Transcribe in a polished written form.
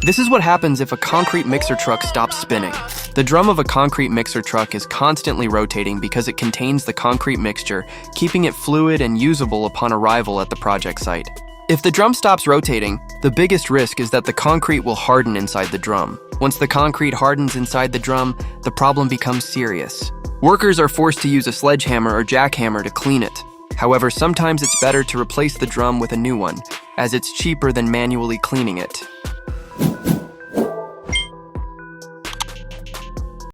This is what happens if a concrete mixer truck stops spinning. The drum of a concrete mixer truck is constantly rotating because it contains the concrete mixture, keeping it fluid and usable upon arrival at the project site. If the drum stops rotating, the biggest risk is that the concrete will harden inside the drum. Once the concrete hardens inside the drum, the problem becomes serious. Workers are forced to use a sledgehammer or jackhammer to clean it. However, sometimes it's better to replace the drum with a new one, as it's cheaper than manually cleaning it.